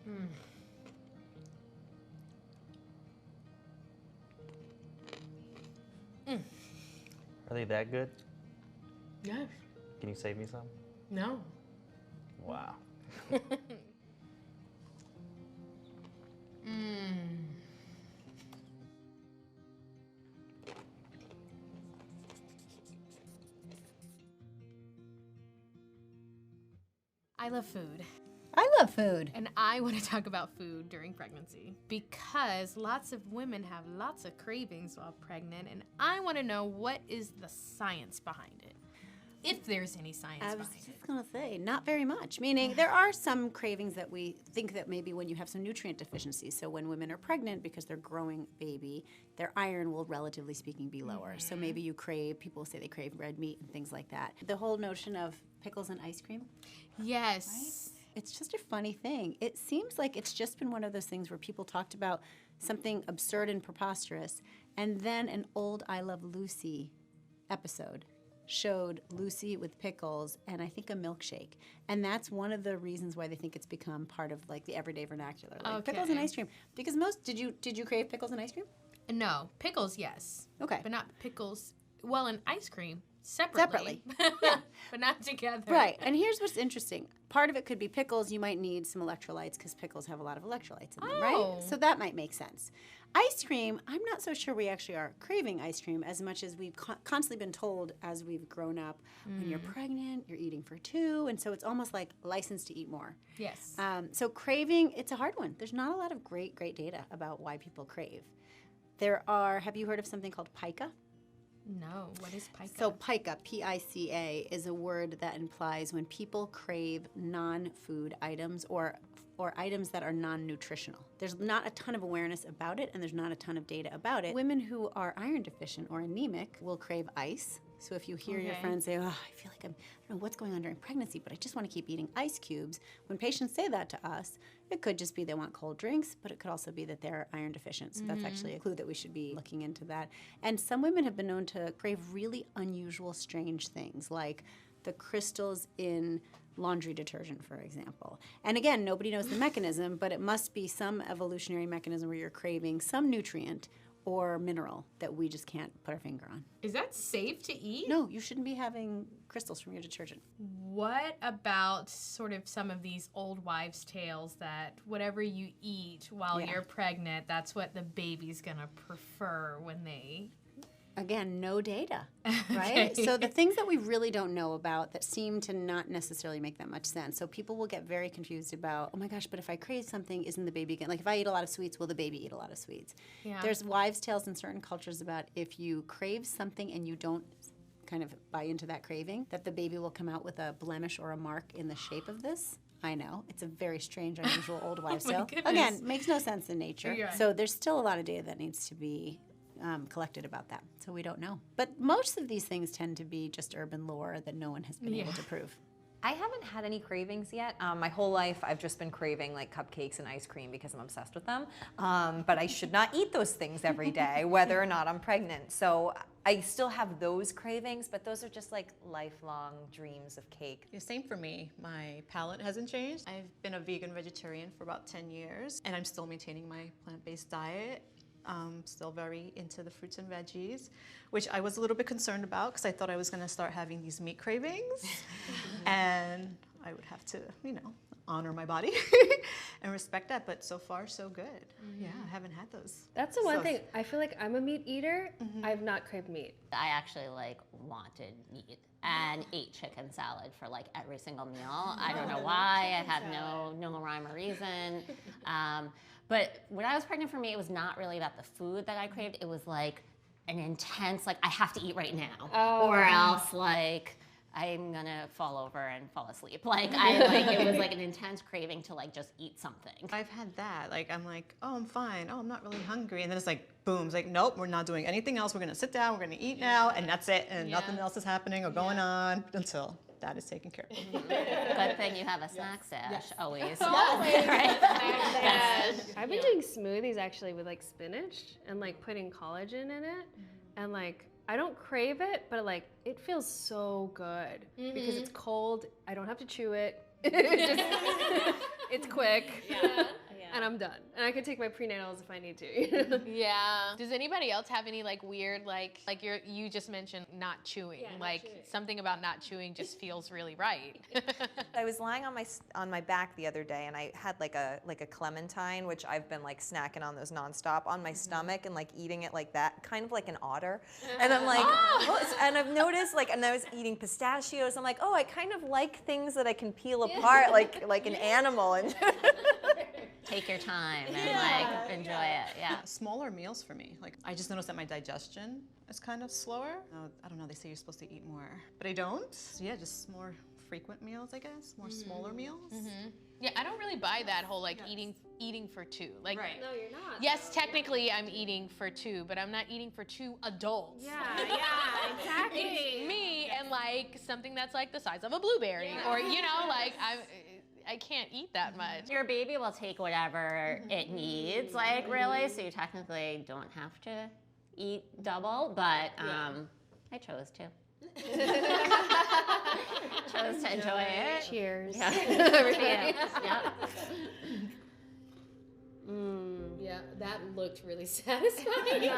Mm. Mm. Are they that good? Yes. Can you save me some? No. Wow. Mm. I love food. I love food. And I want to talk about food during pregnancy because lots of women have lots of cravings while pregnant, and I want to know what is the science behind it, if there's any science I was behind it. just gonna say, not very much. Meaning, there are some cravings that we think that maybe when you have some nutrient deficiencies. So when women are pregnant, because they're growing baby, their iron will, relatively speaking, be lower. So maybe you crave. People say they crave red meat and things like that. The whole notion of pickles and ice cream. Yes. Right? It's just a funny thing. It seems like it's just been one of those things where people talked about something absurd and preposterous, and then an old I Love Lucy episode showed Lucy with pickles and I think a milkshake. And that's one of the reasons why they think it's become part of like the everyday vernacular. Like pickles and Okay. ice cream. Because did you crave pickles and ice cream? No, pickles, yes. Okay. But not pickles, well, and ice cream separately. Yeah. But not together. Right. And here's what's interesting. Part of it could be pickles. You might need some electrolytes because pickles have a lot of electrolytes in them, right? Oh. So that might make sense. Ice cream, I'm not so sure we actually are craving ice cream as much as we've constantly been told as we've grown up, when you're pregnant, you're eating for two. And so it's almost like license to eat more. Yes. So craving, it's a hard one. There's not a lot of great data about why people crave. Have you heard of something called pica? No, what is pica? So pica, P-I-C-A, is a word that implies when people crave non-food items or items that are non-nutritional. There's not a ton of awareness about it, and there's not a ton of data about it. Women who are iron deficient or anemic will crave ice. So if you hear your Okay. friends say, oh, I feel like I don't know what's going on during pregnancy, but I just want to keep eating ice cubes. When patients say that to us, it could just be they want cold drinks, but it could also be that they're iron deficient. So that's actually a clue that we should be looking into that. And some women have been known to crave really unusual, strange things, like the crystals in laundry detergent, for example. And again, nobody knows the mechanism, but it must be some evolutionary mechanism where you're craving some nutrient or mineral that we just can't put our finger on. Is that safe to eat? No, you shouldn't be having crystals from your detergent. What about sort of some of these old wives' tales that whatever you eat while Yeah. you're pregnant, that's what the baby's gonna prefer when they... Again, no data, right? Okay. So the things that we really don't know about that seem to not necessarily make that much sense. So people will get very confused about, oh my gosh, but if I crave something, isn't the baby going to, like if I eat a lot of sweets, will the baby eat a lot of sweets? Yeah. There's wives' tales in certain cultures about if you crave something and you don't kind of buy into that craving, that the baby will come out with a blemish or a mark in the shape of this. I know. It's a very strange, unusual old wives' my tale. goodness. Again, makes no sense in nature. Yeah. So there's still a lot of data that needs to be collected about that. So we don't know. But most of these things tend to be just urban lore that no one has been able to prove. I haven't had any cravings yet. My whole life, I've just been craving like cupcakes and ice cream because I'm obsessed with them. But I should not eat those things every day, whether or not I'm pregnant. So I still have those cravings, but those are just like lifelong dreams of cake. Yeah, same for me. My palate hasn't changed. I've been a vegan vegetarian for about 10 years, and I'm still maintaining my plant-based diet. Still very into the fruits and veggies, which I was a little bit concerned about because I thought I was going to start having these meat cravings, and I would have to, honor my body and respect that. But so far, so good. Yeah, I haven't had those. That's the one thing. I feel like I'm a meat eater. I've not craved meat. I actually wanted meat and ate chicken salad for like every single meal. I don't know why. I had no rhyme or reason. But when I was pregnant, for me, it was not really about the food that I craved. It was like an intense, like I have to eat right now, or else like I'm gonna fall over and fall asleep. It was like an intense craving to like just eat something. I've had that. Like, I'm like, oh, I'm fine. Oh, I'm not really hungry. And then it's like, boom. It's like, nope, we're not doing anything else. We're going to sit down. We're going to eat now. And that's it. And nothing else is happening or going on until that is taken care of. Good thing you have a snack stash always. I've been doing smoothies actually with like spinach and like putting collagen in it, and like I don't crave it, but like it feels so good because it's cold. I don't have to chew it. It's quick. And I'm done. And I can take my prenatals if I need to. Yeah. Does anybody else have any like weird like you just mentioned not chewing? Something about not chewing just feels really right. I was lying on my back the other day, and I had like a clementine, which I've been like snacking on those nonstop, on my stomach and like eating it like that, kind of like an otter. And I'm like, and I've noticed like, and I was eating pistachios. I'm like, oh, I kind of like things that I can peel apart, like an animal, and. Take your time and like enjoy it. Yeah. Smaller meals for me. Like I just noticed that my digestion is kind of slower. I don't know, they say you're supposed to eat more, but I don't. So yeah, just more frequent meals, I guess. More smaller meals. Yeah, I don't really buy that whole like eating for two. Like, No, you're not. yes, technically I'm eating for two, but I'm not eating for two adults. Yeah, exactly. It's me and like something that's like the size of a blueberry, or you know, like I can't eat that much. Your baby will take whatever it needs, like really, so you technically don't have to eat double, but I chose to. Chose to enjoy it. Cheers. Yeah. Yeah. Yeah, that looked really satisfying.